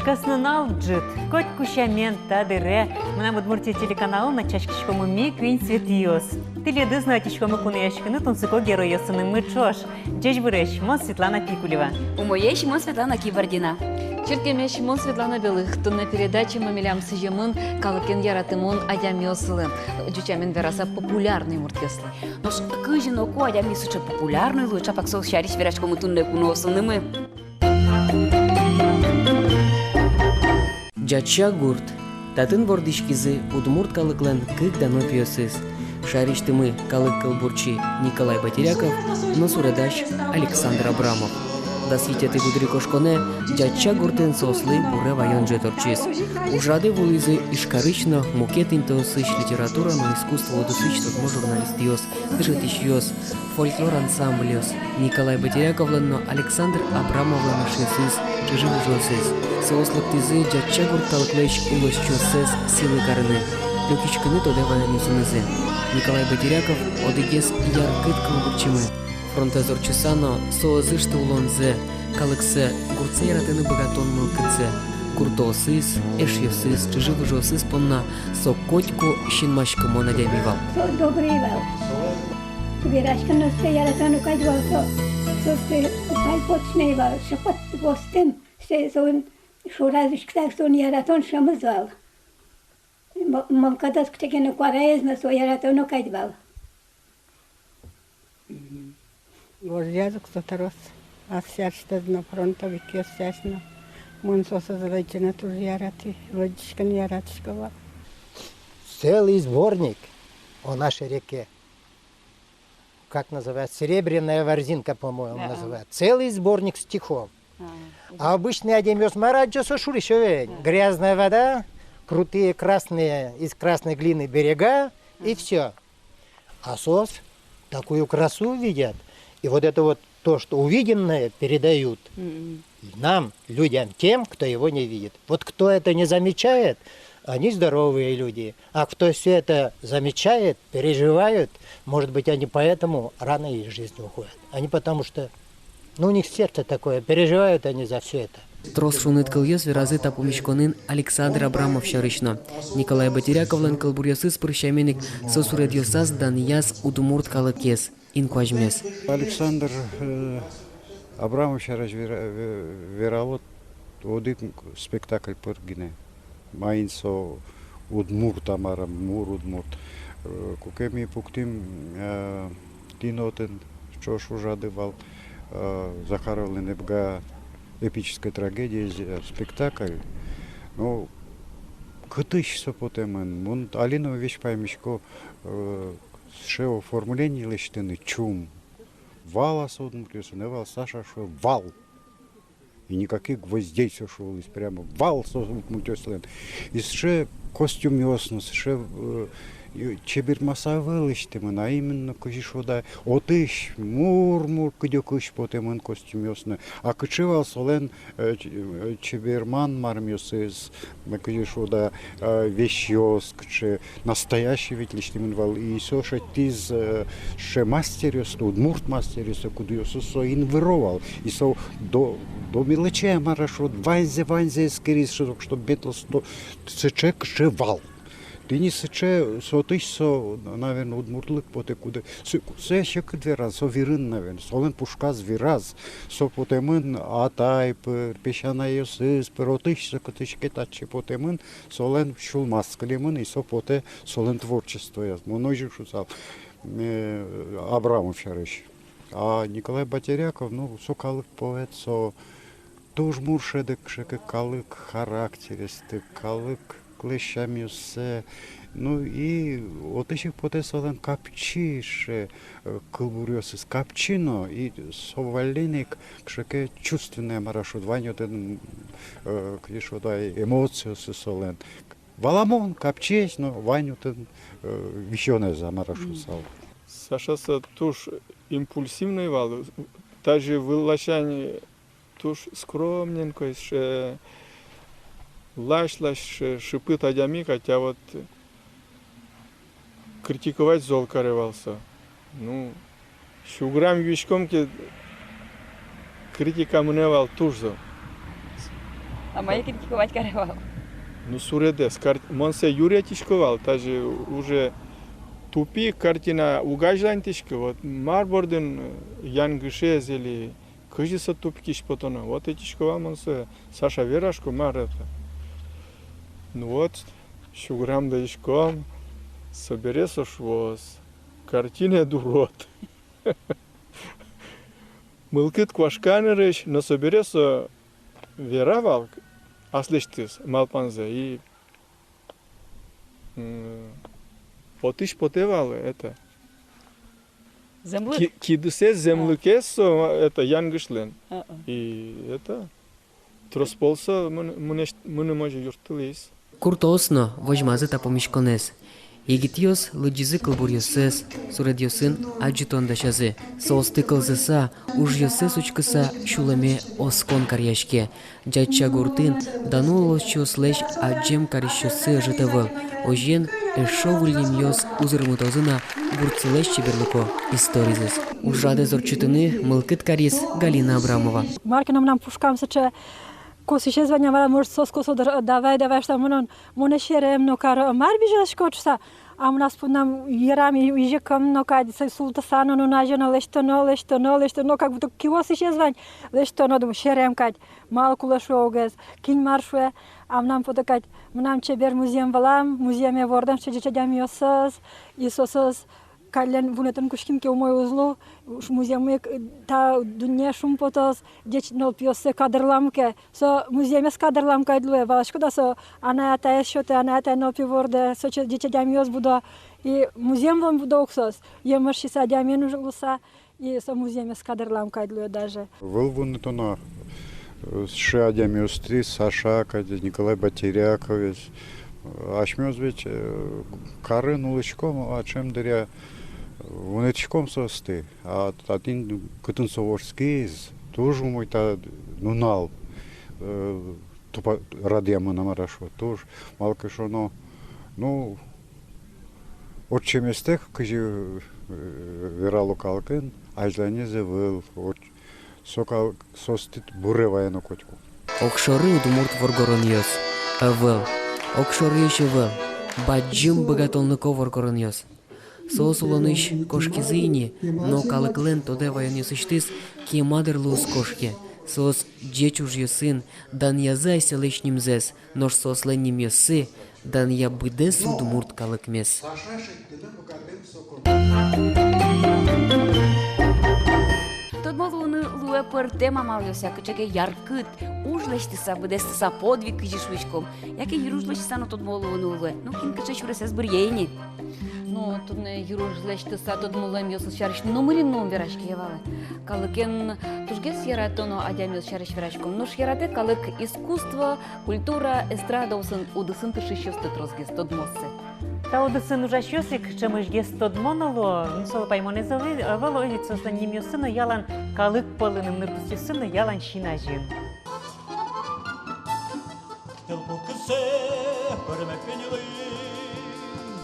Каснанал джит, коть кущамен тадыре. Мына Удмуртия телеканалы на чашкишкому ми квин светиос. Ты леды знатишкому кунаяшкины тунсыко героясыны мы чош. Джеш буреш, мон Светлана Пикулева. У моей Шимон Светлана Кибардина. Черкеме Шимон Светлана Белых. На передаче мамилям сыжемын, калыкен яратымын адямёслы. Джучамен вераса популярный муртеслы. Нож кыжин око адями суча популярный луча пак сол шариш верашкому тунне куносынымы. Джача гурт. Татын вордишкизы удмурт калыклан кык дано пьесыз. Шариштымы калык кылбурчи Николай Батеряков, но сурадаш Александр Абрамов. Да свитеты гудри кошконе Джача гуртен сослы буре вайон джеторчиз. Ужрады вулизы ишкарычно мукет интосыч литература, но искусство удусыч токмо журналистиос, дыжетищиос, фольклор ансамблиос. Николай Батеряковлан, Александр Абрамовлан шесыз, чиживужосыз. Сослыктызы Джача гурт калыклэч улосчосыз силы карыны. Лёкичкыны тодевая нюсынызы. Николай Батеряков одыгес яркыт кылбурчимы. Фронтазорчысано соозышты улонзе, калыксы гуртсы яратыны богатон мылкыцы. Куртосыз, эшьевсыз, чиживужосыз понна сокотьку щинмашкы мона дябивал. Добрый вал. Вирашка носе яратану кайдвал, сосе кайпочный вал, шапот гостем, сезон шуразышктак сон яратон шамызвал. Манкадас ктекену квараезна со яратану кайдвал. Возлязок заторос, а сячта на фронта викес сячна. Мон соса задайчина туж ярати, водичка не яратишкова. Целый сборник о нашей реке. Как называется? Серебряная ворзинка, по-моему, называют. Целый сборник стихов. А обычный адемёс мараджо сошури еще грязная вода, крутые красные из красной глины берега и все. А сос такую красу видят. И вот это вот то, что увиденное, передают нам, людям, тем, кто его не видит. Вот кто это не замечает, они здоровые люди. А кто все это замечает, переживают, может быть, они поэтому рано из жизни уходят. Они потому что, у них сердце такое, переживают они за все это. Трос шунит кыльёс веразы тапумичконын Александр Абрамов шарышно. Николай Батеряковлан кылбурьёсыз пырщаменик сосуредьёсаз данияс удмурт калыкес. Инкважмес. Александр Абрамов шараш вералот один спектакль пыргине. Майнсо удмурт амара мур удмурт. Кукеми пуктим тинотен чош ужадывал Захаровлен эбга эпическая трагедия спектакль. Ну кытыш сопотемен. Мун Алина вещь поймешко шео оформление лиштыны чум. Вал осудн плюс не вал Саша шо вал. И никаких гвоздей сошел из прямо вал сосуд мутёслен. И ше костюм яснос, ше чебир масавел иштемен, а именно кожишода отыш мур кыдёкыш потемен костюм ясно. А кычевал солен чебирман мармёсыз, кожишода вещёс, кче настоящий ведь лиштемен вал. И соша тиз ше мастерёс, удмурт мастерёс, кудёсо со инвировал. И со до мелочей марашот ванзе скорее, что бетлос то сечек шевал. Ты не сече сотыш со, наверное, удмуртлык поте куда. Се еще кдвераз, со вирын, наверное, солен пушказ вираз, со потемын атай, пешана ёсыз, перотыш, со катыш кетачи потемын, солен шулмас клемын, и со поте солен творчество яз. Монойжик шусал Абрамов шарыш. А Николай Батеряков, со калык поэт, со туж муршедек, шеке калык характеристик, калык клещами все. И вот еще потесален капчише кылбурёсыз капчино и соваленик шеке чувственное марашут ваню тен клишода эмоцию солен. Валамон капчесь, но ваню тен вещёное за марашут сал. Саша туж импульсивный вал, даже вылащание туж скромненько, лаш шипыт адями, хотя вот критиковать зол каревался. Шуграм вишком ки критика мневал тужзо. А має кілька каревал. Ну, суредес. Монсе Юрия Тишковал, даже уже тупик, картина угажлантишка, вот Марборден, Янгышез или Кыжиса тупкиш потона. Вот и Тишковал Монсе, Саша Верашко, Мар это. Ну вот, Шуграм да Ишком, собересо швоз, картина дурот. Мылкыт квашканерыш, но собересо Веравал, аслештис, Малпанзе, и потыш потевал это. Землик? Кидусес землыкесо, это Янгышлен. И это тросполса, мы не можем юртылись. Куртосно вожмазы тапомишконес. Егитиос лыджизы кылбурьосес, суредьосын аджитон дашазы. Соосты кылзыса, уж йосес учкыса шуламе оскон карьяшке. Джача гуртын, данулос чослеш аджем карищосы житавыл. Ожен эшовульним йос узырмутозына гурцелеш чеберлыко историзес. Ужаде зорчутыны мылкыт карис Галина Абрамова. Маркином нам пушкамся, че коси ще звання може соскосо давай що моне шерем но кар мар біжа шкочса а у нас нам ярами іже кам но каді се султасано но нажено лешто как будто киоси ще звань лешто но дум шерем кать малку лашогез кінь маршуе а нам фотокать нам чебер музеем валам музееме вордам че дядям йосас і сосас Кален вунетен кушким ке умой узлу музеем та дуня шум потос деч нол пиосе кадерламке со музеем с кадерламка длуе валашко да со она та ещё она та нол пиворде со че деч дямиос буда и музеем вам будоксос емаши са дямен ужлуса и со музеем с кадерламка длуе даже Был вунетона ше адямиос 3 Саша Кадя Николай Батерякович Ашмёз ведь карын улычком а чем дыря Вунечком состы, а один Кутунцоворский тоже мой та нунал, тупо радиама на марашо тоже малко что ну от чем из тех, каже верало калкен, а ждание завел, от сока состит буревая на котку. Окшоры удмурт воргороньос. Авел. Окшоры еще вел. Баджим богатолныко воргороньос. Соос уланыш кошки зыйни, но калыклен тоде вайоньос иштис ки мадырлуус кошке. Соос джечуж йосын, дан язай селешним зес, нож соос ленним йосы, дан я быдес удмурт калыкмес. Тот малуны луе пыр тема малюся, кычеке яркыт, ужлештиса, быдестиса подвиг кыжишвичком. Яке юружлештиса, но тот малуны луе. Ну, кин кыче чуресес бырьейни. Ну, тут не юружлештиса, тот мулем йосус шариш номерином верашки евалы. Калыкен тужгес яратоно адямиос шариш верашком. Нуш ярате калык искусство, культура, эстрада усын удысын тышищосты трозгес тот моссе. Та одесин уже щосик, чимось є стодмоноло, соло паймоне завело, і це останнім йосину ялан калик полиним ниртусі сину ялан щінажін.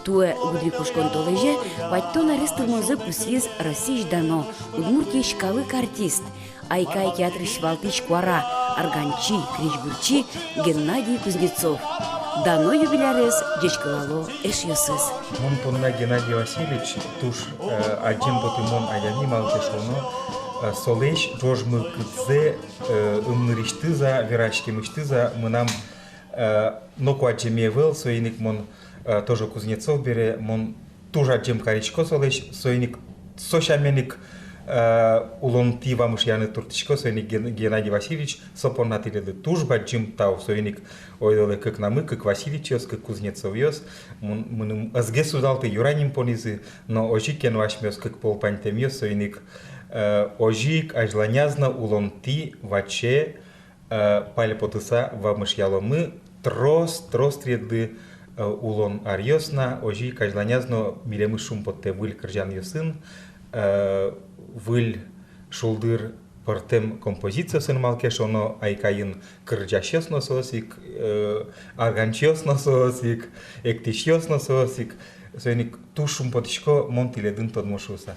Туе гудри кушкон толеже, ваттон арестылмозы пусиз Россиш дано, удмуртиш калык артист, айкай театрыш валтыш куара, арганчи, кричбурчи, Геннадий Кузнецов. Дано юбилярес дечкалало эш йосыз. Мон тонна Геннадий Васильевич туш один ботымон аяни малтешоно солеш жожмы кыдзе умныриштыза верашкемыштыза мынам ноку аджемевел соиник мон тоже Кузнецов бере мон тоже аджем каричко солеш соиник сошаменик улонти вамыш яны туртичко соиник Геннадий Васильевич сопонатиледы туж баджим тау соиник ойдоле как намы как Васильевич ёс как Кузнецов ёс мыным азге судалты юраним понизы но ожикен вашмёс как полпантем ёс соиник ожик ажланязна улонти ваче палепотыса вамыш яломы трос треды улон арьосна ожик ажланязно милемы шумпотте выль кыржан ёсын выль шулдыр портем композиция сын малкеш оно айкайын кырджащесно сосик арганчесно сосик эктищесно сосик соник тушум потишко монтиледын тодмошуса.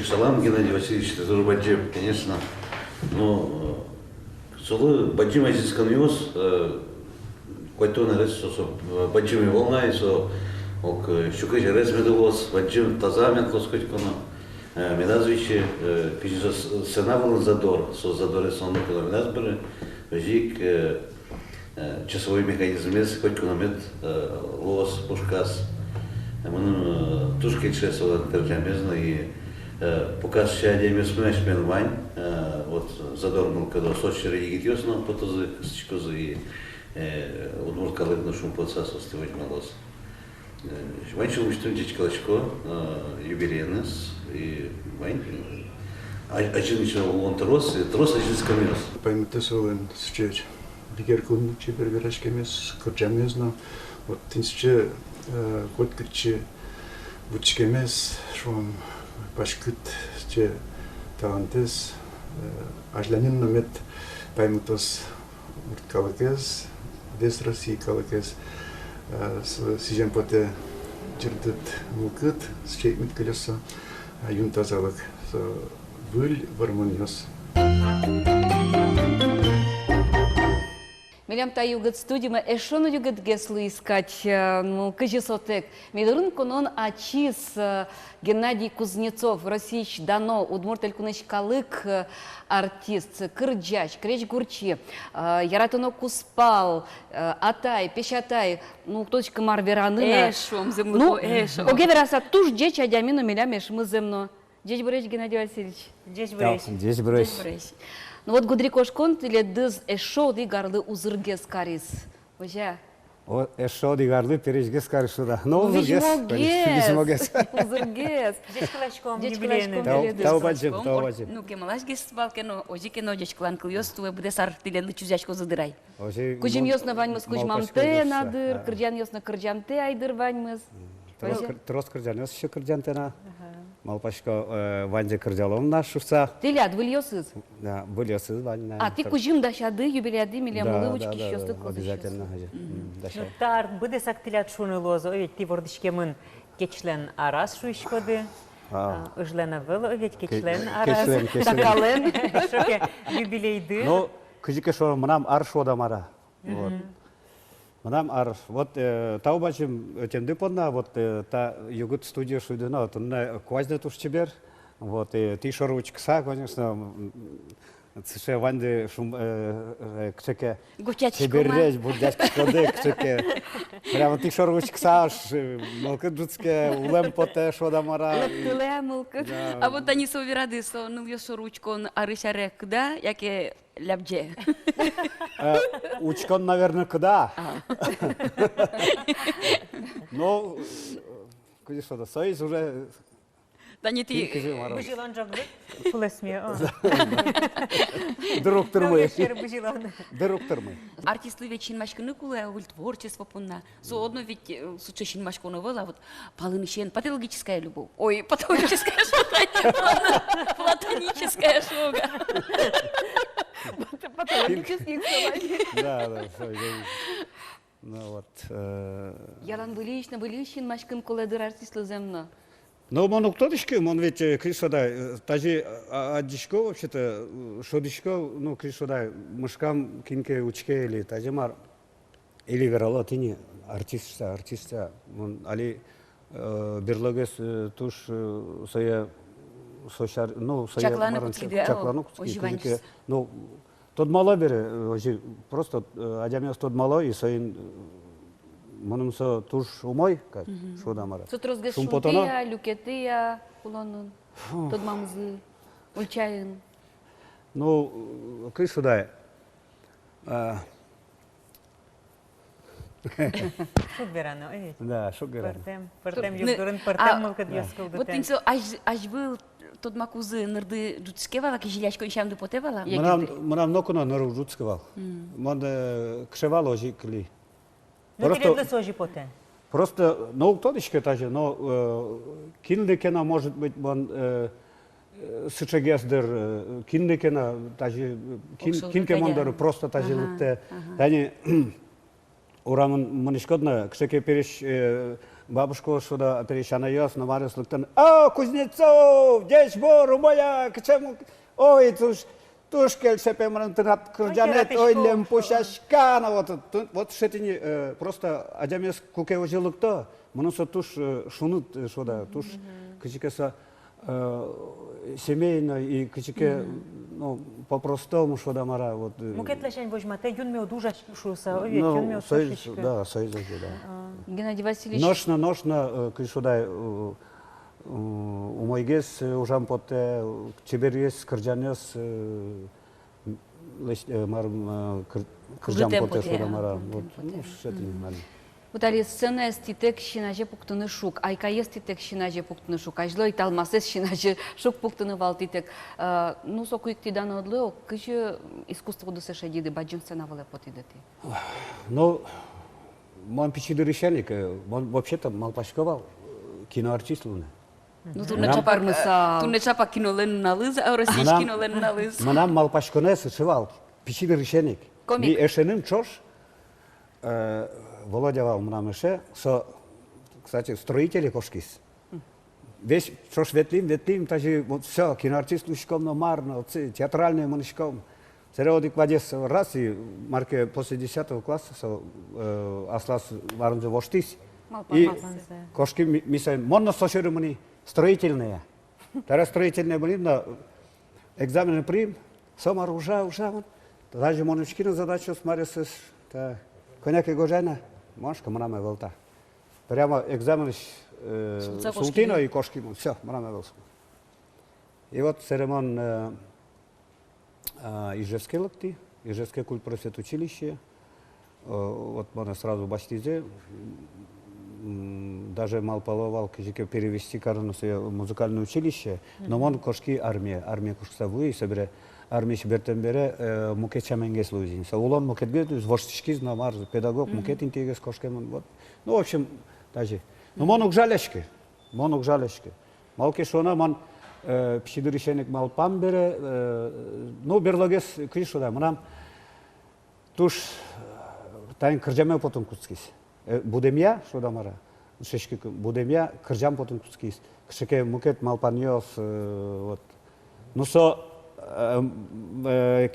Салам, Геннадий Васильевич Тазурбаджев, конечно, но Солы баджим азискан юз, кайтон рез, со баджим волнай, со ок щукай рез медовоз, баджим тазамен лоскоть коно. Медазвичи, пиже сенавал задор, со задоре сонно коно медазбере, жик часовой механизм есть, хоть кономет лос пушкас. Мы тушки чесо держамезно и показ щадя месмеш менвань, вот задорнул когда Сочи регитиосно потозы стичкозы и удмурт калыгно шум процесс стивать малос. Ванчил учтем дичкалачко юбилейнес и вань один еще он трос один скамьёс. Поймите солен счеч. Дигер кун чи перверашкемес кыржамезно вот тинче кот кырчы бучкемес шум пашкыт че талантес ажланин номет паймутос урткалыкез дес России калыкез сижен поте жирдыт мукыт счетмит колеса юнтазалык выль вармониос. Милям та югат студима эшону югат геслу искать, ну, кажесотек. Мидорун конон ачис Геннадий Кузнецов, Российч Дано, Удмуртель Куныч Калык, артист, Кырджач, Креч Гурчи, Яратоно Куспал, Атай, Пещатай, ну, точка Марвераны. Эшом земно, эшом. Огевераса туж дечь адямину милям эшмы земно. Дечь Борис Геннадий Васильевич. Дечь Борис. Дечь Борис. Ну вот гудри кошкон или дыз эшо дигарлы узыргес карис. Уже. О эшо дигарлы пережгес карис сюда. Но узыргес. Узыргес. Дечь калачком юбилейный. Таубаджим. Ну кемалаш гес балкено, ожи кено дечь клан клюс, туе буде сар тиле лычузячко задырай. Кужим ёс на ваньмыз кужмамте надыр, кырджан ёс на кырджанте айдыр ваньмыз. Трос кырджан ёс еще кырджантена. Малпашко Ванде Кырдялом наш шуфца. Ты ляд выльёсыз? Да, выльёсыз Вань. А ты кужим дашады юбилеяды милям лывочки щёсты козы. Обязательно. Тар буде сактилят шуны лозо, ведь ты вордышкемын кечлен арас шуишкоды. Ыжлена выло, ведь кечлен арас. Такален. Шоке юбилейды. Ну, кызыке шо мынам ар шода мара. Вот. Мынам ар, вот таубачым өтемді понна, вот та югут студия шуйдына, вот он квазды тушчебер, вот ты шоручкса, конечно, цеше ванды шум кчеке себерреж буддяшки коды кчеке, прямо ты шоручкса, мылкы джуцке улем поте шода мара. Лемылкы. А вот они соверады, со ну шоручкон арышарек, да, яке лябже. Учкон, наверное, куда? Но, конечно, да, союз уже... Да не ты... Быжилан жагды? Пулесме. Друг турмы. Друг турмы. Артисты ведь шинмашкины кулая, творчество понна. Заодно ведь суча шинмашкона была, вот полынышен, патологическая любовь. Ой, патологическая шуга. Платоническая шуга. Патологических собаки. Да. Ну вот. Ялан были шинмашкин кулайдыр артистлы земно. Ну, он кто дышки, он ведь крисода, даже одишко вообще-то, шодишко, ну, крисода, мышкам кинке учке или тажимар, или верало, ты не артиста, он, али берлогес туш своя, ну, своя чакланукский, ну, тот мало бере, просто одямес тот мало и своим Манымса туш умой, как шода мара. Сутрозга шунтия, люкетия, кулонун, тодмамзы, ульчайын. Ну, кы шудай. Шугверано, эй. Да, шугверано. Партем югдурын, партем мылкад яскал вот ты все, аж был тот макузы нырды джутскевала, кижелячко ищам допотевала. Манам нокуна ныру джутскевал. Ман кшевал ожи кли. Просто, ну, кто дышки даже, но киндекена может быть, он сычегездер, киндекена даже, кинкемондер просто даже лутте. Они урамын манишкодна, кшеке переш бабушку сюда перешана яс, наварис луктан. А, Кузнецов, дечь бору моя, к чему? Ой, туж Туш кельсепе мран тынат кырджанет ойлем пушашкана вот шетини просто адямес куке ожилыкто мунусо туш шунут шода туш кичикеса семейно и кичике ну по-простому шода мара вот Мукетлешень возьмате, юн мео дужа шуса, овет, юн мео сошечка. да, союз да. Геннадий Васильевич. Ношна кишодай умойгес ужам поте чеберес кырджанес марм кырджам поте шода мара вот ну шетини мали. Утали сцена ститек шинаже пуктыны шук, айка еститек шинаже пуктыны шук, ажло италмасес шинаже шук пуктыны валтитек. Ну соку иктидан одло, кыжы искусство дусеше диды баджин сцена вале потидети. Ну, мон пичиды решальник, мон вообще-то малпашковал киноартист луна. Ну тут не чапармыса, тут не чапа кинолен на лыз, а российский кинолен на лыз. Манам малпашконес шивал, пичиды решальник. Комик. Ми эшеним чош, Володя вал мнам эше, со, кстати, строители кошкис. Весь чош ветлим, тажи вот все, киноартист лучком, но марно, театральный манышком. Сереодик в Одессе раз и марке после 10 класса аслас варунзе воштис. И кошки мисай монно сошеры мни строительные. Тара строительные были на экзамены прим, сомар уже. Даже моночкину задачу смотришь, та коняки гожена, машка мраме волта. Прямо экзамен султино и кошки, все, мраме волта. И вот церемон Ижевские лакти, Ижевское культпросвет училище, вот можно сразу баштизе, даже мал половал, кижике перевести корону в музыкальное училище, но он кошки армия кушсавы, собере армия шбертенбере мукетчаменгес лузин. Улон мукетгет, воштишкиз намар, педагог мукетинтигес кошкемон, вот. Ну, в общем, даже. Но монук жалешки. Малки шона мон пшидырышенек малпам бере, ну, берлогес кришода, манам туш тайн кырджаме потом куцкис. Будемя, шода мара, шешки будемя, кырджам потом куцкис. Кшеке мукет малпаньос, вот. Ну, со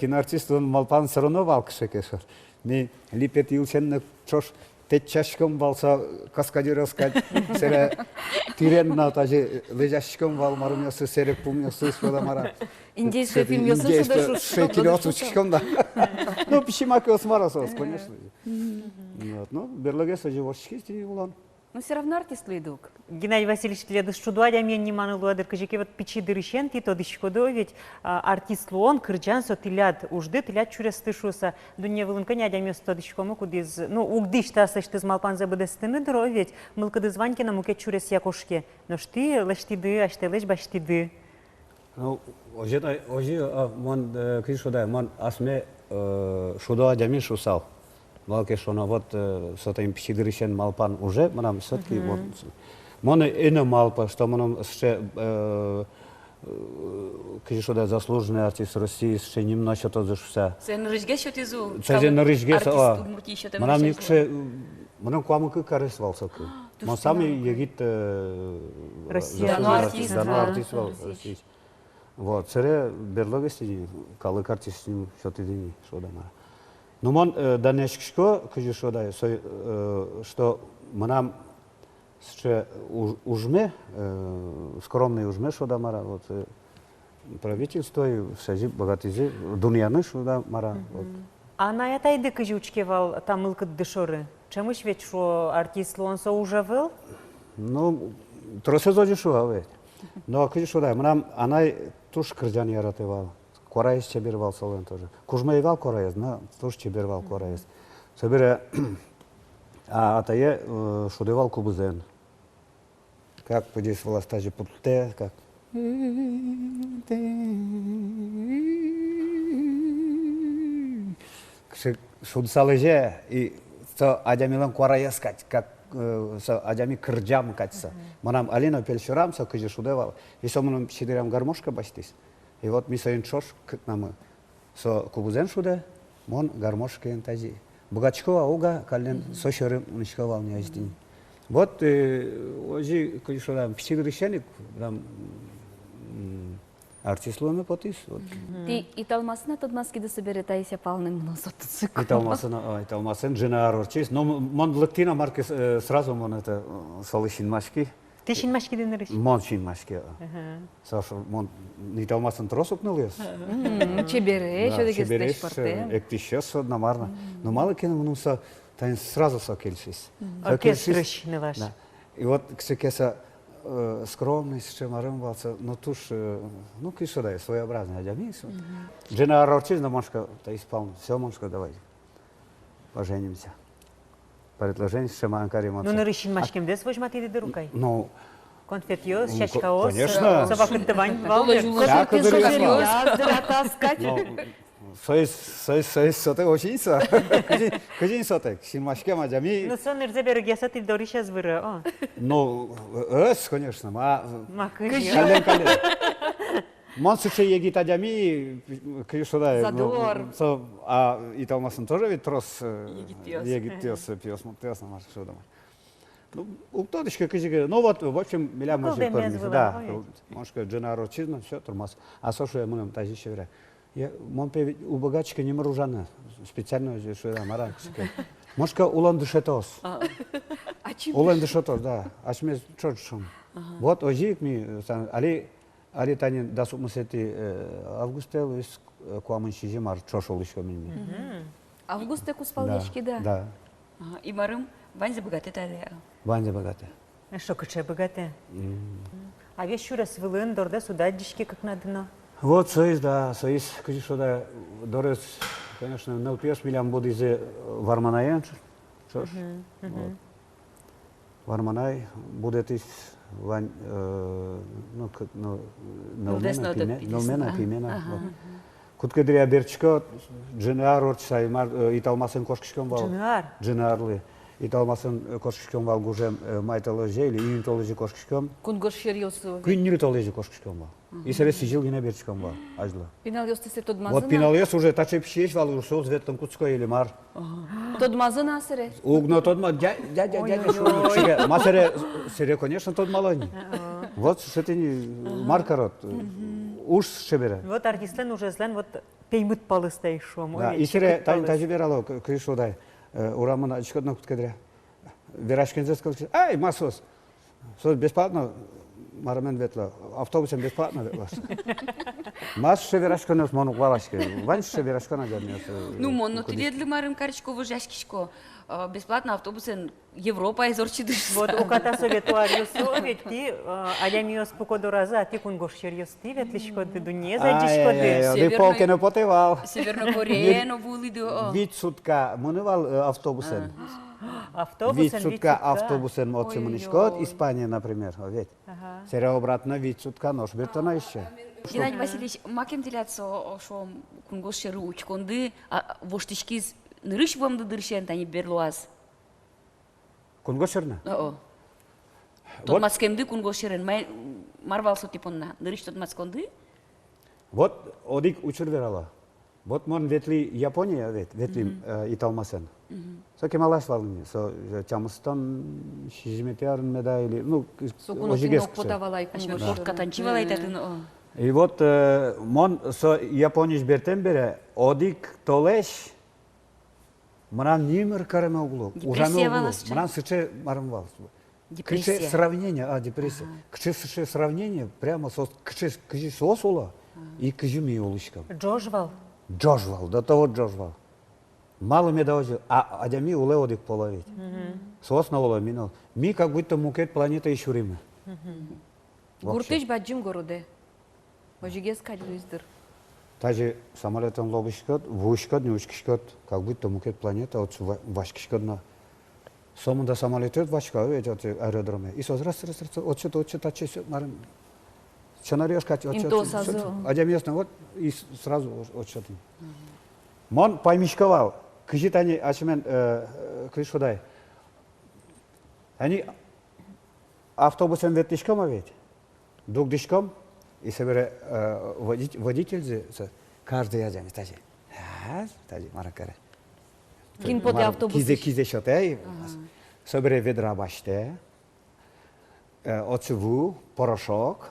киноартист он малпан все равно вал кшеке шор. Ми липет илченне чош течашком валса каскадировскать, сере тиренна таже лежашком вал марумясы сере пумясы шода мара. Индийский фильм ясы что шекилёсучком да. Ну пишимаки осмарасос, конечно. Ну берлогес живошки улан. Но все равно артист лидук. Геннадий Васильевич, ледыш чудуадя мен неманы луадыр, кыжеке вот пичи дырышен, ти то дышкодо, ведь артист луон, кырджан со тилят ужды, тилят чурес тышуса, дуня вылынка не адямес то дышкому, кудиз, ну, угдиш тасыш тыз малпан забыдестыны дыро, ведь мылкады званьки на муке чурес якошке, но шты лаштиды, ашты леш баштиды. Ну, ожи, мон, кришода, мон асме шудо адями шусал. Малке шона вот сота им псидырышен малпан уже, манам все-таки вот. Моне ине малпа, что манам ще кришода заслуженный артист России, ще немножко то зашуся. Це на рижге що ти зу. Це на рижге, артист Удмуртии що там. Манам никше, манам куамык карысвал соки. Мон сами егит артист вал. Вот, цере берлоге сиди, калык артист что ты дени, что да мара. Но мон данешкшко, кыжи шода, что манам ще ужме, скромный ужме шода мара, вот правительство и сази богатызи, дуньяны шода мара. А на этой ды кыжи учкевал там мылкыд дышоры? Чемыш ведь шо артист луон со уже был? Ну, тросе зоди шо, ведь. Но кыжи шода, манам анай туш кырджан яратывал. Кораес чебервал солен тоже. Кужмаевал кораес, но тоже чебервал кораес. Собере, а атае шудевал кубузен. Как подействовала стажи путте, как. Шудсалеже и со адямилан кораес кать, как со адями кырджам катса. Манам алина пельшурам со кыжи шудевал. И со манам шидерам гармошка баштис. И вот ми соин чош к нам со кубузен шуде, мон гармошка ентази. Богачкова уга кален сошерым уничковал не аздин. Вот ожи кыжи шудам псигрышеник там артистлыны потис. Ти италмасына тодмаски да собере Таисия Павловна мнозотцик. Италмасын жена арорчис. Но мон лактина марки сразу мон это салышин машки. Ты шинмашки денериш? Мон шин машки. Саша мон италмасын тросук нылыс. Чебере, что таки Чебереш, спорте. эктишес намарно. Но мало кино мнуса, тань сразу сокельшис. Оркестрыш не ваш. И вот ксекеса скромность, чем арымвался, но туш, ну киша да, своеобразная адямис. Жена арорчиз, но мошка, то исполнит. Все, мошка, давай. Поженимся. Предложение, чем анкари Ну, на шинмашкем дес возьмат иди рукой. Ну, конфетиос, чачкаос, конечно. собакантывань, всяко валвер, таскать. Соис соте очинса. Кыжин соте, шинмашкем адями. Ну, сон ирзеберг ясат ил дориша звыра. Ну, конечно, Макыжи. Кален. Монсуче егит адями, кишуда. Задор. А италмасын тоже ведь трос егит пьес, мутес на марш шудама. Ну, уктодышка кыжиге. Ну вот, в общем, миля может быть. Да, может жена рочизна, все турмас. А сошу я мунам тази шевера. Я монпе у богачка не моружана, специально что я маракске. Может улан дышетос. Улан дышетос, да. Ашмез чорчшом. Вот ожик ми, али тани дасук мусети августел из куамын шижимар чошол еще мими. Августа куспалечки, да. Да. И марым Ванза богатый тогда. Ванза богатый. Что куча богатая? А весь шурас вылын, дорда сюда дички как надо, но. Вот соис, да, соис, конечно, да, дорес, конечно, не пьешь милям буду из Варманаен, что ж, Варманай будет из вань, ну, нолмена, пимена. Куткедрия берчко, дженар орчай, италмасен кошкишком вал. Дженарлы. Италмасын кошкишком вал гужем майтология или интология кошкишком. Кунгош шерьёсу. Күннүрү толежи кошкишком вал. Исере сижил гине берчком вал, ажла. Пинал ёсты се тодмазына. Вот пинал ёс уже таче пшеш вал ушел зветом куцкой или мар. Тодмазына асере. Угно тодма дядя шо. Масере сере, конечно, тодмалани. Вот что ты маркарот. Уж шебере. Вот артистлен уже злен вот пеймут палыстай шом. Да, исере тажи берало кришодай. Урамана очкодно куткедре. Верашкинзе сказал: "Ай, масос. Сос бесплатно марамен ветла. Автобусом бесплатно ветла". Мас шеверашконос монуклавашке. Вань шеверашкона дяднес. Ну, но ты ледли марым карчко вожашкишко. Бесплатно автобусен Европа изорчидыш. Вот у ката советуариусу ведь ты адямиос покодораза ти кунгош шерьёсти ветлишко ты дуне зайдишко ты. Ты полкено потевал. Севернокореяно були до. Вид сутка мунывал автобусен. Автобусен, вид сутка автобусен моци мунишкот, Испания, например, ведь. Серия обратно вид сутка нож бертона еще. Геннадий Васильевич, макем делятся, что кунгош шеру учконды, а воштички нырыш вам дыршен, тани берлуаз. Кунгошерна? О. Тот маскемды кунгошерен, марвал сотипонна, нырыш тот масконды? Вот одик учур верала. Вот мон ветли Япония, ветли италмасен. Со кемалаш вални, со чамстан шижметяр медайли, ну, ожигескше. Катанчивала и татын. И вот мон со Япониш бертен бере, одик толеш, мран нимер караме углу. Депрессия вала. Мран сыче марам вал. Депрессия. Кче сравнение, депрессия. Кче сыче сравнение, прямо со кче сосула и кжуми улышкам. Джожвал. Джожвал, до того Джожвал. Мало мне доводил, а адями уле одик половить. Сос на уле минул. Ми как будто мукет планета еще Рима. Гуртыш баджим городе. Ожигес кадюиздыр. Даже самолетом лобышкот, вушкот, не учкишкот, как будто мукет планета от вашкишкот на. Сомунда самолетет вашка, ведь от аэродроме. И сос раз, отчет, марим. Сценариёш кать отчет. Адяместно, вот и сразу отчет. Мон поймишковал. Кыжит они, ачмен, крышудай. Они автобусом ветлишком ведь, друг дышком, и собере водитель, каждый язык, тази. Тази, маракаре. Кин поте автобус. Кизе шоте, собере ведра баште, отцеву, порошок,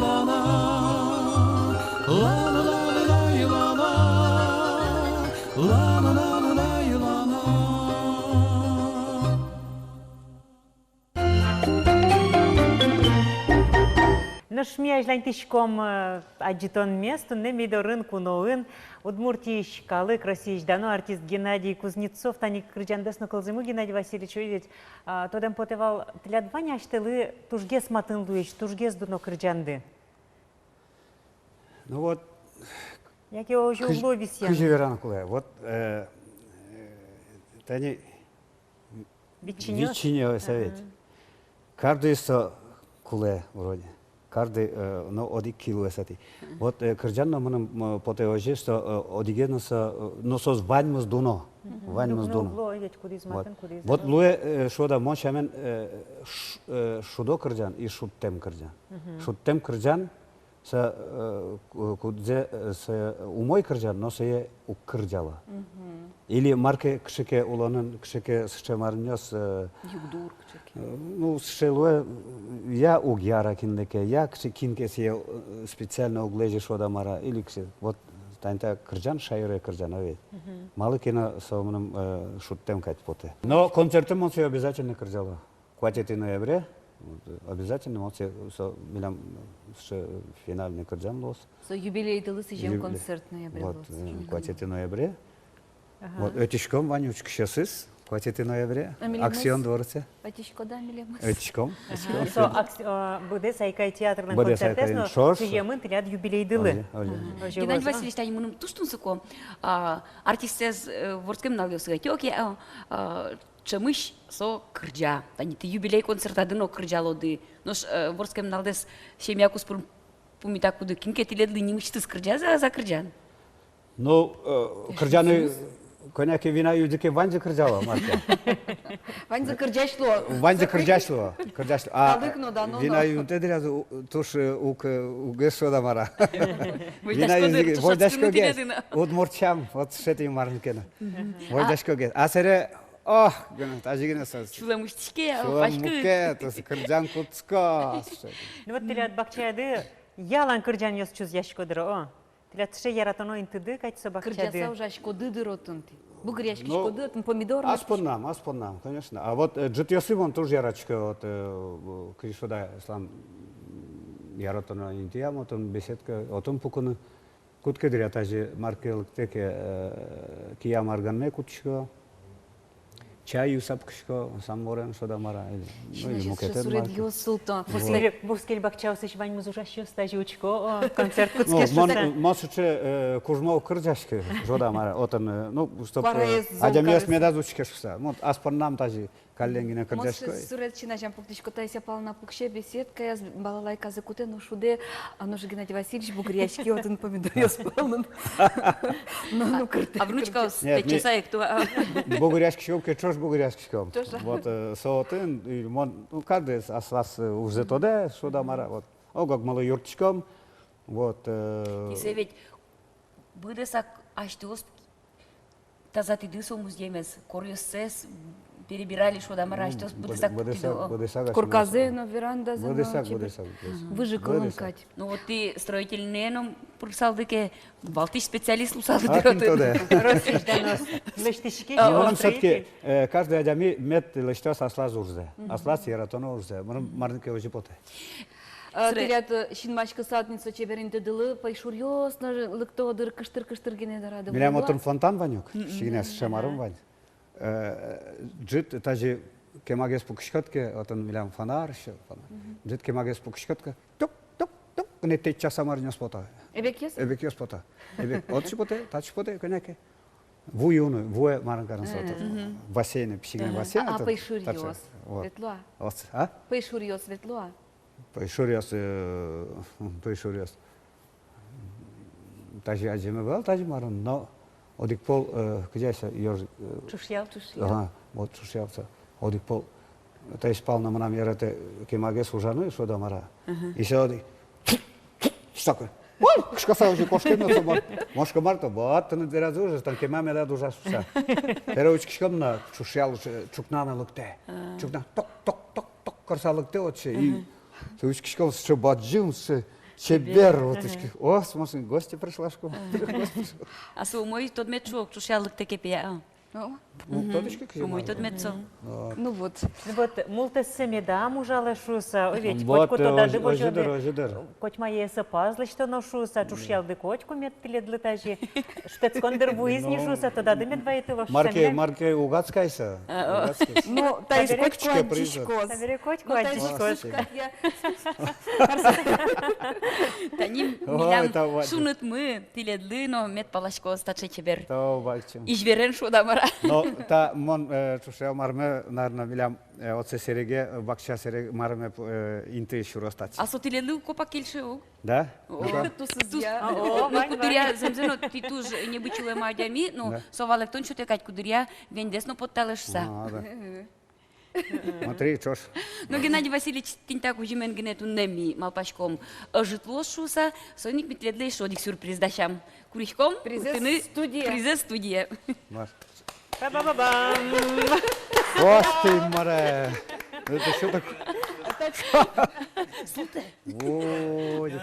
угажлань тишком аджитон месту, не мидорын куноын, Удмуртийш, калык, Российш, дано артист Геннадий Кузнецов, тани крыджандесно кылзыму Геннадий Васильевич, ведь тодем потевал тлядваня аштелы тужгес матын луиш, тужгес дуно крыджанды. Ну вот, Як его уже уловись я. Кыжеверан куле. Вот, тани Ветчинё? совет. Каждый со куле вроде. Каждый, ну, один кило сати. Вот крыджанно мы потевожи, что одигеноса, но сос ваньмус дуно. Ваньмус дуно. Вот луе шода мочамен шудо крыджан и шуттем крыджан. Шуттем крыджан са кудзе са умой крыджан, но са е укрджала. Или марке кшике улонын кшике счемарнёс Югдур кшике. Ну, сшелуе я угяра киндеке, я кшикинке се специально углежи шода мара или кши. Вот танта крыджан шайре крыджан авет. Малыкина сомным шуттем кать поте. Но концертом он се обязательно крыджала. 4 ноября обязательно он се милям финальный крыджан лос. Со юбилей дылы сижем концерт ноября. Вот 4 ноября. Вот этишком Ванючка шесыс, 4 ноября. Аксион дворце. Этишко да милемыз. Этишком. Буде сайкай театрның Буде концертесно, сайкай, шош. сижемын тляд юбилей дылы. Геннадий Васильевич, тани мунum туштун суко артистез ворскем налёсыга тёки чемыш со крджа. Тани ты юбилей концерта дыно крджалоды. Нош ворскем налдес семьякус пумитакуды кинке тиледлы нимышты скрджа за крджан. Ну, крджаны коняки вина юдике Ванзе крджала, Марка. Ванза крджашло. Ванзе крджашло. А Калыкно да, но. вина юнте дряз туш у гешода мара. Войдашко Войдашко гес. Удмуртчам, вот шети марникена. Войдашко гес. А сере ох, ажигена сас. Шуламуштишке, Шуламуке, то крджан куцка. Ну вот тляд бакчады, ялан кырджан ёс чуз яшкодыра, о. Тляд ше яратоно интыды кайтса бакчады. Крджаса уже ашкоды дыротынты. Бугряшки шкоды, помидор. Аспоннам, конечно. А вот джетьосимон тоже ярачка, вот кришода ислам яратоно интиям, вот он беседка, вот он пукуны кутке дрятажи маркел теке кия марганме кутчко. Чаю сапкшко, сам морен шода мара. Сурет ёсылто. Бускель бакчаусыш вань музушащу стажучко, концерт куцкешуса. Мосуче кужмов кырджашки жода мара. Отын, ну, чтоб адямес медазучкешуса. Вот аспоннам тажи калленгине кырджашко. Сурет чинажам пуктишко тайся пал на пукше беседка, я балалайка закуте, но шуде, а ну же Геннадий Васильевич бугряшки, отын помидор ёспалнын. А внучка печесай кто? Бугряшки шовке чош бугряшки шком. Вот соотын, ну каждый аслас уже тоде шода мара. Вот, огок мало юртичком. Вот. Исе ведь быдесак аштос тазати дысомус демес корюсес перебирали шода мара аштос быдесак. Курказе на веранда за ночь. Выжикалым кать. Ну вот ты строительный нам пурсалдыке балтиш специалист лусалды тоде. Российш данос. Лештишки, Onun satki каждый адами мет лештас аслаз урзе. Аслаз яратоно урзе. Марнке ожи поте. Тирят шинмашка садница чеберинте дылы, пайшурьёс, лыкто дыр кыштыр гене дарады. Милям отын фонтан ванюк, шигнес шамарым вань. Джит тажи кемагес пукшкотке, отын милям фонар, джит кемагес пукшкотке, тук, не те часа марнёс пота. Эбекёс пота. Эбек отчи поте, тачи поте, конеке. Вуюну, вуе марангаран сота. Бассейн, пшигне бассейн. А пайшурьёс, ветлуа. А? Пайшурьёс, ветлуа. Пайшурьёс. Тажи аджиме был, тажи маран, но одикпол, кдяся ёж. Чушьял. Ага, вот чушьялца. Одикпол. Та спал на манам ярате кемагес ужаны, шо да мара. И се оди. Что такое? Ой, кшкаса уже кошкено собор. Мошка марта, вот ты не разужешь, там кемаме да дужа суса. Перочки шкомна, чушьял чукнана лукте. Чукна ток корсалыкте отче и Сучки школ что баджим, чебер вот очки. О, смотри, гости пришла школа. А со мой тот мечок чушалык теке пия. Ну, тодочка Мой тот мецо. Ну вот. Вот мулте семеда мужала шуса, овечь, Вот, котку тогда дыбо ожидар, жоды. ожидар. Коть моє сапазли, що на шуса, чушял ды котку мет пилет летажи. Штецкондер буизни шуса, тогда дымет двоеты лош. Марке угадскайся. Ну, та есть котку Таберечка приза. одичкос. Табери котку Ну, та есть одичкос. котка, я- Таним Ой, милям тавадь. шунут мы, тиледлино, мет палашко стаче чебер. Та бачим. Ижверен шудамара. Но та мон чушел марме нарна милям оце сереге бакча серег марме инте шуростач. А со тиледлу копа килшеу. Да? Ту сызя. О, Ну, кудыря, земзено, ты туж не бычулы мадями, ну, Да. совалек тон, что ты кать кудыря, вендесно подталышса. А, да. Смотри, чош. Но Геннадий Васильевич тинтак ужимен генету неми малпашком житло шуса, соник митледлей шодик сюрприз дашам. Курихком, Призес студия. Призес студия. Маш. Ба-ба-ба-бам. Ох ты, маре. Это что такое? Ой.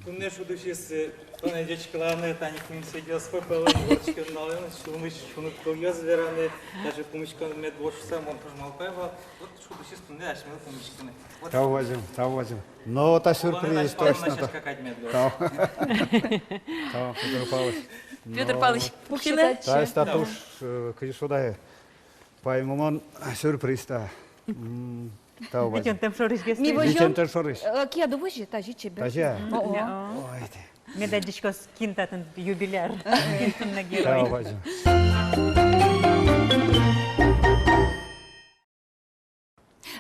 Тунне шудушис, тоне дечкаланы, таник мин сидел спой пэлэн, ворчка налын, шумыш, шунут кылгез вераны, даже пумышка мед воршуса, монтаж малпайва, вот шудушис тунне ашмел пумышканы. Та возим. Но та сюрприз точно. Какать мед Та, Петр Павлович. Петр Павлович Пухина. Та статуш, кыжышуда. Паймон сюрприз-та. Та Ведь возим. он там шориш Ми гестрит. возьмем. Дичем тершорыш. Кия довожи, та жи чебер. Тажа. О-о. Ой ты. Медадичкос кинтатын юбиляр. Кинтын на Та герой. возим.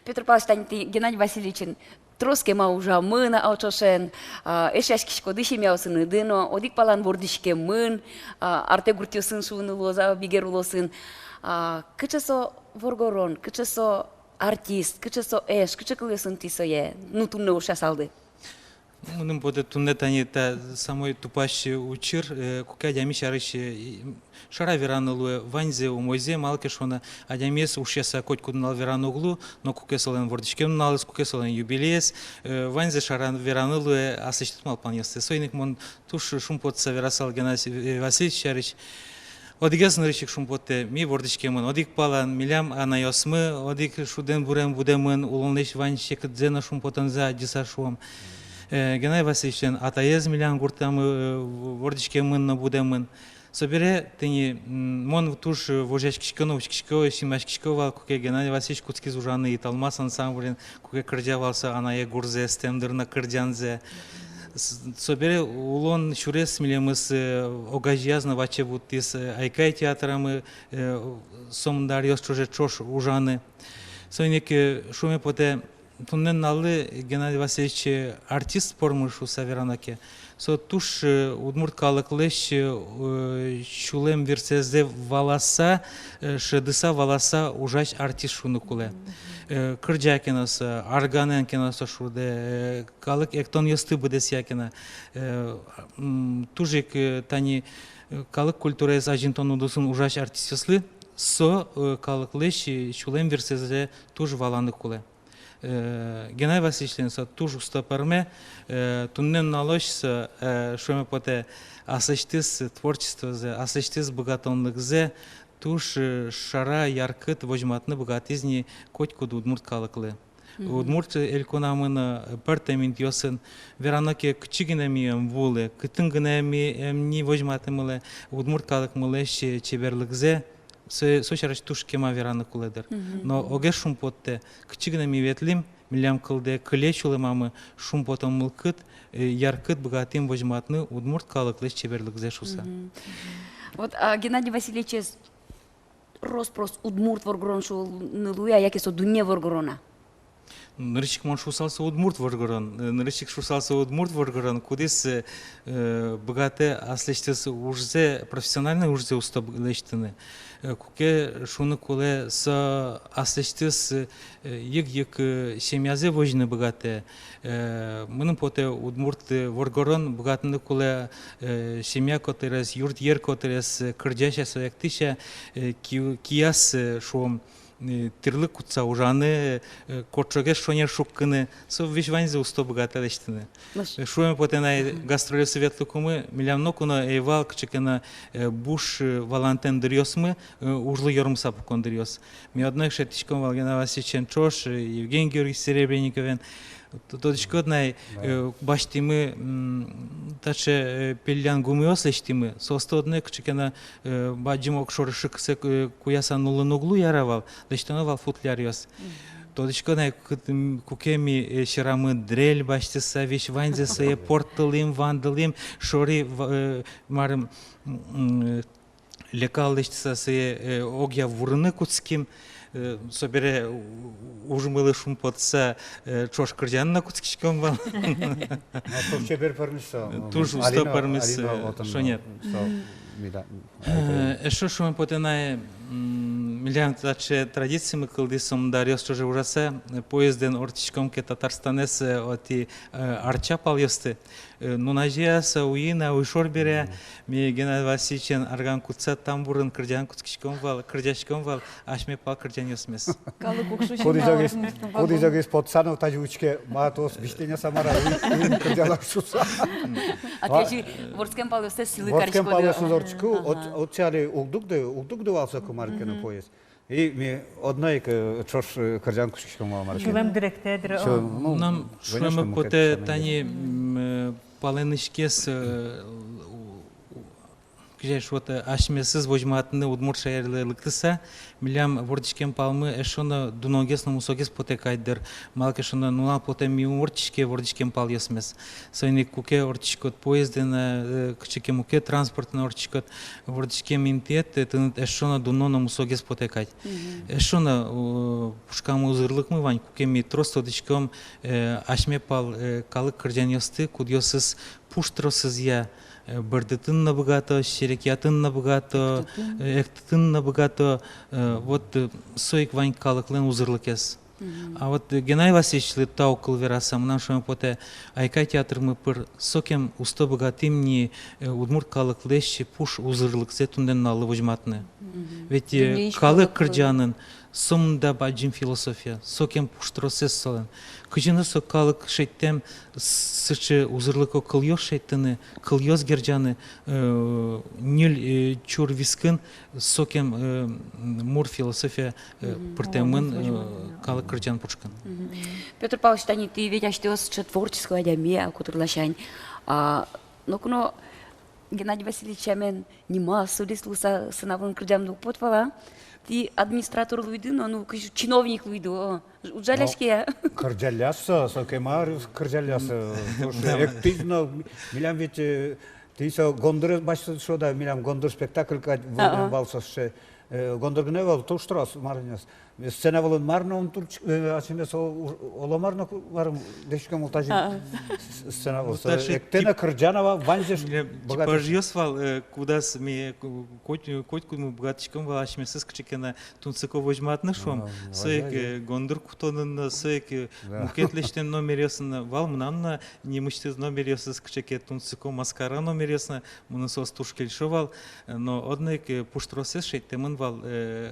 Петр Павлович танити Геннадий Васильевич троске ма уже мына аучошен, эшашкишко дыши мяусын дыно, одик палан вордишке мын, арте гуртиосын шуны лоза, бигер улосын. Кычесо воргорон, кычесо артист, кычесо эш, кычекылысын тисое, ну тунне уша салды. Мунун боде тунне тани та самой тупащи учир, кука дями шарыш шара веранылуе ванзе умозе малке шона адямес ушеса коть куднал веранулу, но кукесален вордичкем налыс, кукесален юбилеес, ванзе шара веранылуе асыштыт малпаньесте. Сойник мон туш шумпотса верасал Геннадий Васильевич шарыш. Одигес нырышик шумпотте ми вордичкемын, одик палан милям анайосмы, одик шуден бурен будемын, улонлеш ванчек дзена шумпотанза диса шуам. Геннадий Васильевич атаез милян гуртамы вордичкемын будемын. Собере тени мон туш вожачкишкено, учкишко, симашкишко, куке Геннадий Васильевич куцки зужаны италмас ансамблен, куке кырдявалса анае гурзе, стемдырна кырдянзе. Собере улон шурес милемыс огажязна ваче бутис айкай театрамы сомдарьос чуже чош ужаны. Сойник шуме поте туннен налы Геннадий Васильевич артист пормышу саверанаке. Со туш удмурткалыклыш шулем версезде валаса, шедыса валаса ужаш артист шуны куле. Кырджакенас, арганен кенас шурде, калык эктон ясты быдес якена. Тужик тани калык культурез ажинтон удусын ужаш артист яслы, со калыклыш шулем версезде туж валаны куле. Геннадий Васильевич туж устаперме, туннен налошся, шуме поте асыштыс творчество, асыштыс богатонлыгзе, туш шара яркыт вожматны богатизни котькуд удмурт калыклы. Удмурт эльконамын пертемин йосын, веранаке кчигинами вулы, кытынгынами ни вожматымылы, удмурт калык мылыш чеберлыгзе, сочараш туш кема вераны куледер. Но оге шумпотте, кчигинами ветлим, милям кылде кылечулы мамы шумпотом мылкыт, яркыт богатым вожматны удмурт калыклы чеберлыгзе шуса. Вот Геннадий Васильевич роспрос удмурт воргорон шул нылуя, яке со дуне воргорона. Нырычик мон шусалса удмурт воргорон, нырычик шусалса удмурт воргорон, кудес богате аслештес ужзе, профессиональный ужзе устаблештыны. Куке шуны куле с аслештес йык семьязе вожны богате. Мыным поте удмурт воргорон богатны куле семья котерес, юрт ер котерес, кырджаша сояктыша, кияс шуом тирлы кутса ужаны кочоге шонер шуккыны со вишванзе усто богаталештыны. Шуем потенай гастроле светлы кумы миллионно куна эйвал кчекена буш валантен дырьосмы ужлы йормса пукон дырьос. Ми одной шетичком Валгена Васильевичен Чош, Евгений Георгиевич Серебренниковен. Тодичкоднай баштимы таче пеллян гумиос эштимы состодне кчекена баджимок шоршыксе куясан нулын углу яравал дештановал футляриос. Тодичкоднай кукеми ширамы дрель баштыса вещь ванзеса порталым вандалым шори марым лекал эштиса се огя вурны куцким собере ужмылы шум потса чош кыржанна куцкичком бал. Чебер пармиса. Туж усто пармис шонет. Эшо шум потенай миллион таче традиции мы кылдысым дарьёс чоже ужаса поезден ортичком ке Татарстанес оти арча палёсты. Ну нажиаса уина уйшор бере ми Геннадий Васильевичен арган кутса тамбурын кыржан куцкичком вал кыржачком вал ашме пал кыржан ёсмес. Кодизагес подсанов тажучке матос биштеня самара кыржалак шуса. А ти ворскем палёсте силы каричко. Ворскем палёсте зорчку от чали угдугду валса кумаркена поезд. И ми одной чош кыржан куцкичком вал марке. Шулам директедр. Нам шулам поте тани паленышкес кижеш вот ашмесыз вожматны удмурт шаерлы лыктыса милям вордичкен палмы эшона дуногес на мусогес потекайдер малке шона нуна поте ми вордичке вордичкен пал есмес сайны куке ортичкот поездена кчеке муке транспортна ортичкот вордичке минтет тынет эшона дуно на мусогес потекать эшона пушкамы узырлык мы вань куке ми тростодичком ашме пал калык кыржан ёсты кудьосыз пуштросыз я бардытын набыгато, шерекятын набыгато, эктытын набыгато, вот соик вань калыклен узырлыкес. А вот Геннадий Васильевич тау кылвераса, мнам шоме поте айкай театр мы пыр сокем усто богатым ни удмурт калыклещи пуш узырлыксе тунден налы вожматны. Ведь калык кырджанын сомда баджим философия, сокем пуштросес солен. Кыжыны со калык шеттем сычы узырлыко кыльёс шеттыны, кыльёс герджаны, нил чур вискын сокем мур философия пыртемын калык кырджан пушкан. Петр Павлович, ты ведь ачтёс творческого адямия, кутурлашань. Но куно Геннадий Васильевич мен нима судислуса сынавын кырджам дук потвала. Ти администратор луйды, но чиновник луйды. Ужаляшке. Кырджаляса, сокемар кырджаляса. Активно, милям ведь ты со гондор башты шода, милям гондор спектакль кад валса ше. Гондор гневал то штрас марнес. Сцена волон марно он турч ачмес оламарно варм дешкам ултажи сцена волса. Эктена кырджанова ванжеш богат. Пожьёсвал куда сме котку мы богатичком валашмесыз кчекена тунцыко вожматны шом. Соек гондор кутонын соек мукетлештен номерёсын вал мнамна немыштыз номерёсыз кчеке тунцыко маскара номерёсна муны сос тушкельшовал, но однек пуштросес шейтемын вал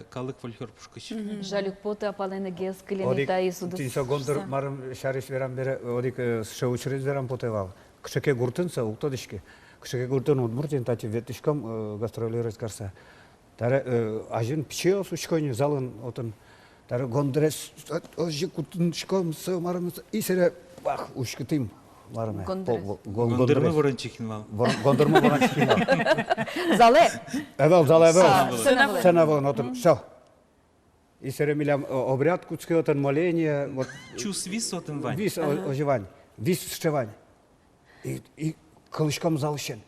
калык фольклор пушкыч. Жалюк пота палене гес кленета и судус. Ти со гондор марым шариш верам бере одик шоучрез верам потевал. Кшеке гуртынса уктодишке. Кшеке гуртын удмуртин тати ветишком гастролировать карса. Таре ажин пчеос учкойни залын отын. Таре гондорес ожи кутыншком со марым исере бах ушкытым. Гондормы ворончихин вал. Гондормы ворончихин вал. Зале? Эвел, зале, эвел. Сцена вон отын. Всё. И серемилям обряд куцкий отын моление. Чус вис отын вань. Вис оживань. Вис сшевань. И кылышком залышен.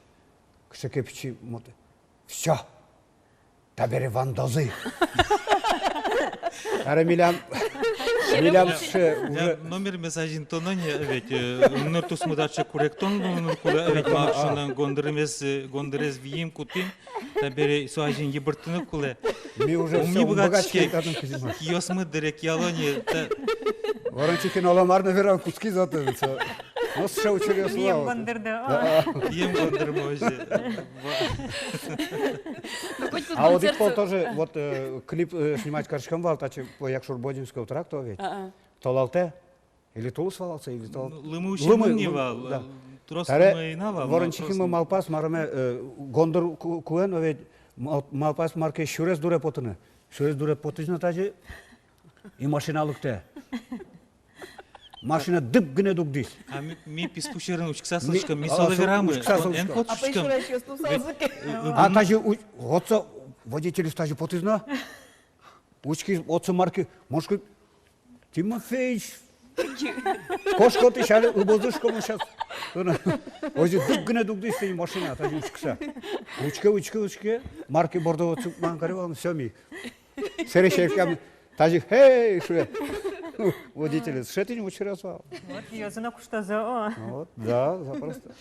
Кшеке пичи моты. Всё. Табере вандозы. Аремилям. Номер месажин тононе ведь нотус мудача корректон куда ведь маршана гондерез виим кутим табере суажин ебыртыны куле ми уже все богаче ёсмы дерек ялони ворончихин оламарны верам куски затывится. Ну, что учили слава. Ем гондерда. Ем гондермозе. А вот Икпол тоже, вот клип снимать каршкам вал, тачи по Якшур-Бодинского тракта ведь. Толалте, или Тулус валался, или Толалте. Лымы ущемын не вал. Трос лымы инава. Ворончихима малпас, мараме гондор куэн, ведь малпас марке шурес дуре потыны. Шурес дуре потыжна тачи и машиналыкте. Машина дып гыне дук дейс. А ми писпушерын учкса слышкам, ми сола верамы. Эн кот учкам. А тачи, отца водитель тачи потызна. Учки отца марки, может, Тимофеич, кошко ты шали убозушкому сейчас. Ози дук гыне дук дейс тени машина, тачи учкса. Учке, марки бордо отцу манкаревал, все ми. Серешевкам, тачи, хей, шуя. Водитель, что ты не учрасвал? Вот, я знаю, что за... Вот, да, запросто.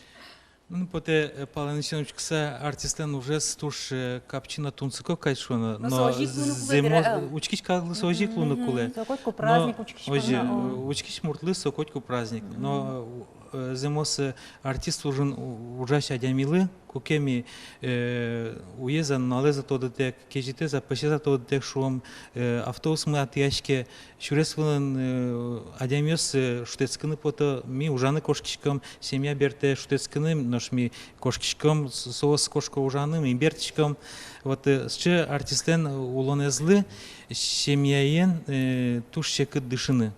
Ну, поте паленичен учкса артистен уже стуш капчина тунцыко кайшона, но зимо учкич каглы сожик луна куле. Сокотку праздник учкич. Оже, учкич муртлы сокотку праздник. Но зимос артист ужин ужаш адямилы, кукеми уезан налеза тодетек, кежите за пешеза тодетек шуам автобус мы атяшке шуресвын адямиос шутецкыны пото ми ужаны кошкичкам семья берте шутецкыны наш ми кошкичкам соос кошко ужаны ми бертичкам вот сче артистлен улонезлы семьяен туш чекыт дышыны.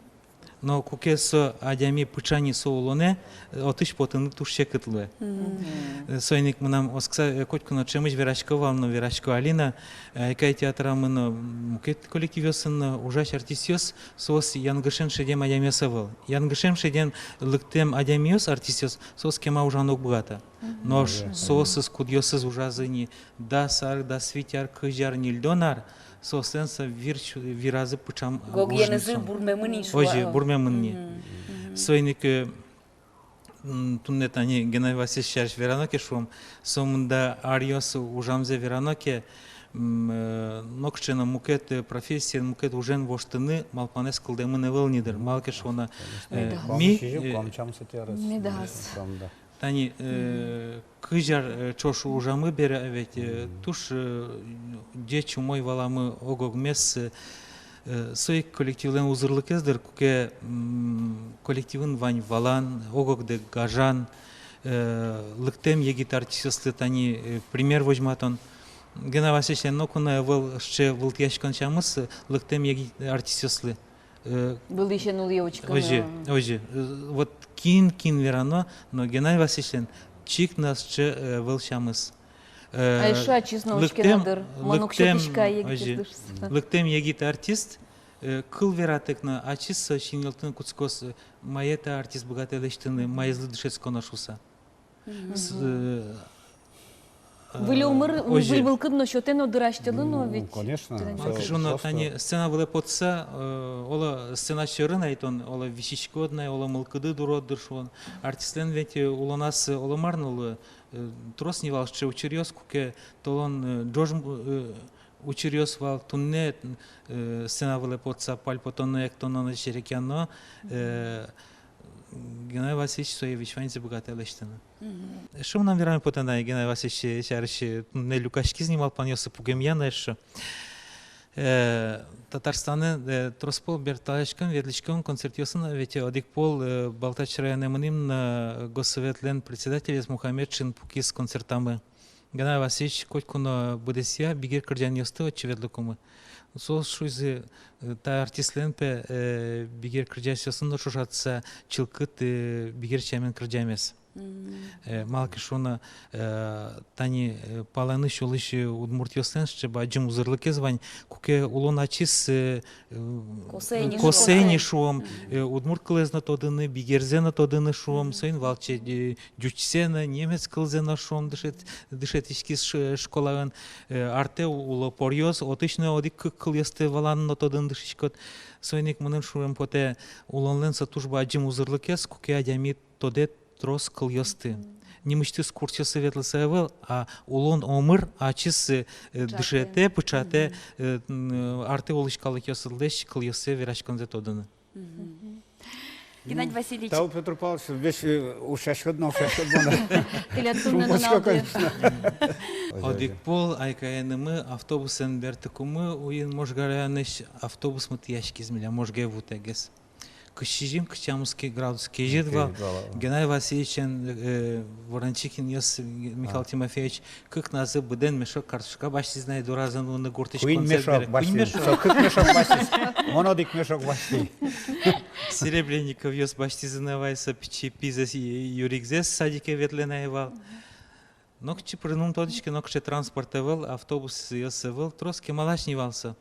Но кукесо адями пычани соулоне отыш потыны тушче кытлы. Сойник мынам оскса котькуно чемыч верачкова, но верачко Алина, кай театра мыно мукет коллективёсын ужаш артистёс сос янгышен шедем адямесовал. Янгышем шедем лыктем адямиос артистёс сос кема ужанок богата. Нож сосыз кудьёсыз ужазыни да сар да свитяр кыжар нильдонар. Сосенса виразы пычам Гогенезы бурмемыни шуа. Оже, бурмемыни. Сойник туннет они Геннадий Васильевич Шариш вераноке шум, сомда ариос ужамзе вераноке, нокчена мукет профессия, мукет ужен воштыны, малпанес кылдемы невел нидер, малке шона ми Медас. Тани кыжар чош ужамы бере ведь туш деч мой валамы огогмес сой коллективлен узырлык ездер куке коллективын вань валан огогде гажан лыктем егит артисты тани пример возьматон Геннадий Васильевич нокуна вел ще вылтяшкан чамыс лыктем егит артисты Был еще нулевочка. Оже, вот кин верано, но Геннадий Васильевич чик нас че велшамыс. А еще честноочки надыр, манук шотишка егит. Лыктем егит артист, кыл вератекна, а чисто шинелтын куцкос, маета артист богателештыны, майзлы дышецко нашуса. Были умыр, был кыдно шотено дыраштылыно ведь. Конечно. Жуно тани сцена была подса, ола сцена чырын айтон, ола висичкодная, ола мылкыды дуроддыр шон. Артистлен ведь улонас оламарнылы, трос не вал, че учерёс куке толон джожм учерёс вал тунне сцена была подса пальпотонно ектонно черекяно. Геннадий Васильевич Соевич вань забогателештыны. Что нам верами потенай Геннадий Васильевич шарыш не люкашки снимал панёсы пугемьяна еще. Татарстаны Троспол Берталешкан ведличкан концертёсын ведь Одикпол Балтач районемыним на госсоветлен председатель Мухаммедшин пукис концертамы. Геннадий Васильевич котькуно будесия бигер кырдян ёсты очевидлекумы. Сол шуйзы та артистлен пе бигер кырдясёсын шушатса чылкыт бигер чамен кырдямес. Малки шуна тани паланы шолыш удмуртёстен шчеба аджым узырлыке звань куке улон ачис косейни шуом удмурт кылезна тодыны бигерзена тодыны шуом сайын валче дючсена немец кылзена шуом дышет ишкис школаын арте уло порьёс отычны одик кылесте валанно тодын дышишкот сайник мынын шуем поте улонлен сатушба аджым узырлыкес куке адями тодет трос кыльёсты. Не мечты скурча советлы савел, а улон омыр, а чис дышете, пычате, арты улышкалы кёсылдеш кыльёсы верашканзе тодыны. Геннадий Васильевич. Тау Петр Павлович, весь ушашходно. Тилят турнен алды. Одик пол айкаенымы автобусын бертикумы уин можгараныш автобус мытияшки змеля можге вутегес. Кышижим кычамыский градус кежидва. Геннадий Васильевич Ворончихин Михаил Тимофеевич как назы буден мешок картошка башти знает дуразан он гуртыч концерт. Куин мешок башти. Монодик мешок башти. Серебряников ёс башти занавайся пичи пизас юрикзес садике ветленаевал. Нокчи прынун тодички нокче транспортовал автобус ёсывал троски малашнивался.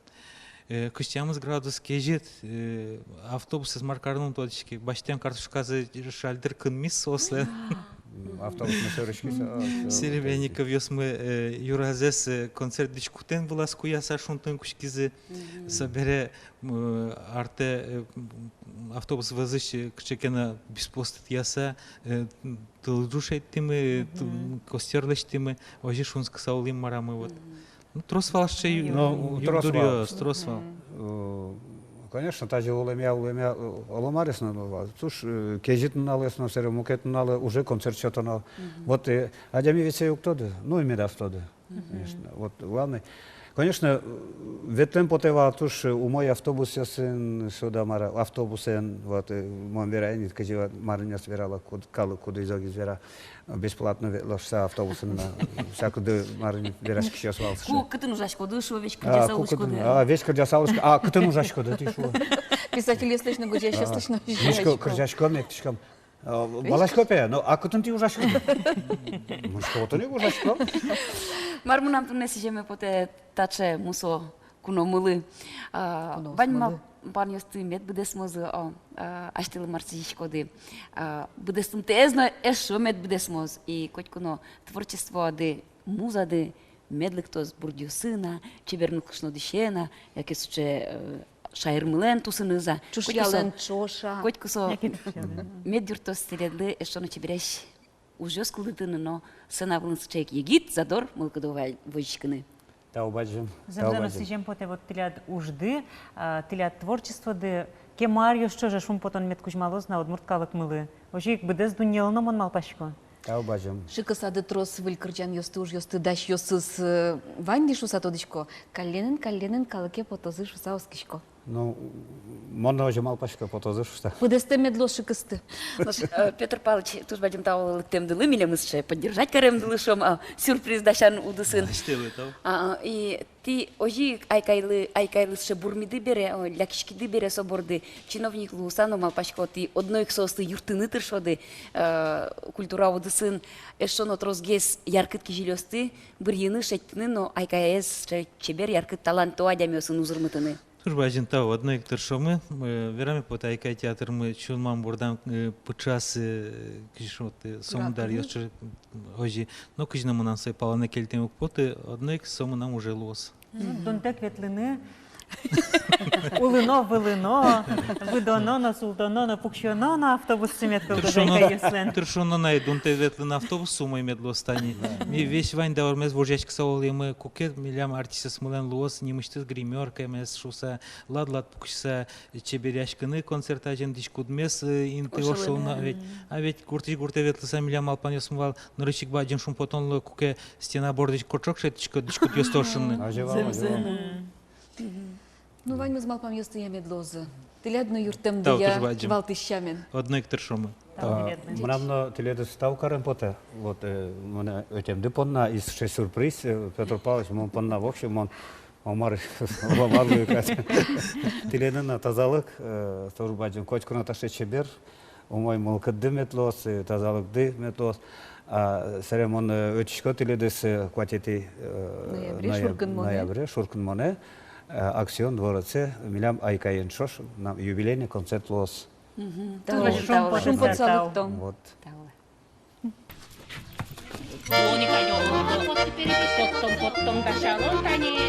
Кыштямыз градус кежет автобус из маркарнун тодички баштем картошказы шальдыр кынмис сослы. Автобус мешорышки. Серебряников ёс мы юразес концерт дичкутен была скуя сашунтын кушкизы собере арте автобус вазыш кчекена беспостит яса тылдушеттимы костерлештимы ожи шунск саулим марамы вот. Тросвал ще тросвал. Конечно, тажи улемя оламарисна. Туш кежитн налесна сере мукетн налы уже концерт чотона. Вот адями весе уктоды. Ну и медастоды. Конечно. Вот главное. Конечно, ветлен потева туш у мой автобус ясен сюда мара автобусен вот мон верайнит кажи марня сверала куда изоги звера бесплатно лошса автобусен на всякую марня верашки сейчас валс. Кытын ужашко дышу вечка десалочку. Вечка десалочка. Кытын ужашко да ты что? Писатель слышно гудя сейчас слышно. Вечка кржашко мектишкам. Балашко пе, но кытын ты ужашко? Мышко то не ужашко. Мармунам тунеси жеме поте таче мусо куномылы. Баньма баньосты мед будесмозы аштылы марсишкоды. Будестым тезно эшо мед будесмоз. И коть куно творчество ады музады медликтоз бурдюсына, чебернукшно дишена, якисуче шайырмылен тусыныза. Чушялен чоша. Коть кусо медюртос стередлы эшо на чебереш. Ужёс кылдытыны, но сына вылынсычек егит, задор, мылкадовай войчканы. Таубаджим. Землено сижем поте вот тилят ужды, тилят творчество, де кемарьо, що же шум потон меткужмалоз на одмурткалык мылы. Ожи як бедес дуньелно мон малпашко. Таубаджим. Шикасады трос вылькырчан ёсты уж ёсты даш ёсыз ванди шуса тодичко. Калленен калыке потозы шуса оскишко. Ну, можно уже малпашко потозы шуса. Подесте медло шикасты. Петр Павлович, туж бадим тау тем дылы миле мысше поддержать карем дылышом, сюрприз дашан удысын. И ти ожи айкайлысше бурмиды бере, лякишкиды бере соборды, чиновник лусану малпашко, ти одной ксосты юртыны тыршоды, культура удысын, эшон отрозгес яркытки жилёсты, бырьыны шеттыны, но айкаес чебер яркыт талант адямёсын узырмытыны. Служба агентау одной ктершомы, верами потайка театр мы чулмам бурдам пучас кишоты сомдар ёсче ожи, но кижна мунан сой палана келтем укпоты, одной сому нам уже лос. Донтек ветлини. Улино, вилино, видоно, султано, пукшоно на автобус семетка гайкаеслен. Тершоно найдун те ветлин автобус сумой медло стани. Ми весь вань давармез вожачка саулемы кукет милям артиса смылен лос, немыштыз гримерка мес шуса, лад пукшса чеберяшканы концерт ажен дишкудмес инты ошолна ведь. А ведь гурте ветлиса милям алпан ёсмывал, норычик баджин шум потонлы куке стена бордыч корчок шетичко дишкуд ёстошынны. Ну, вань мы с малпам ёсты я медлозы. Тилядно юртем дия валтыщамен. Одной ктершомы. Мрамно тиледы ставкарем поте. Вот мне этим депонна из шесть сюрприз. Петр Павлович мон понна в общем мон Омар лаварлы кат. Тиледы на тазалык Турбаджин кочкуна таше чебер. Умой молкадды метлос, тазалыкды метлос. Серемон өтишко тиледес кватети ноябре шуркын моне. Акцион дворце милям айкаен шош на юбилейный концерт лос. Шум подсалык дом. Вот. Потом кашалон тани.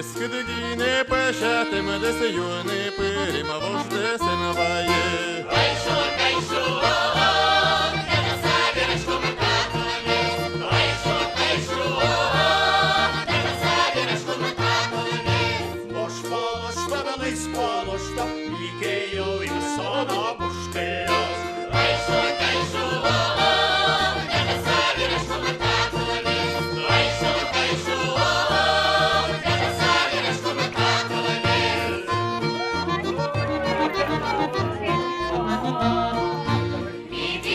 Ескидгине пешате медесе юне пирима вожде се навае. Кайшо, кайшо, дена сабирашко макатуне. Кайшо, кайшо, дена сабирашко макатуне. Бош полош, бабалис полош, то ликею им соно пушкелос. Кайшо, кайшо, дена сабирашко макатуне. Кайшо, кайшо, Bibi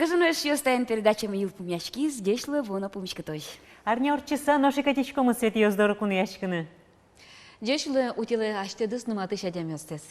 Кажу, що стаєн передачами Юл Пумячки, здійшли воно Пумічка той. Арня орчиса ноши катичкому Светиос дорокуны яшкыны. Дешілі утілі аштедіс нуматы шадям ястес.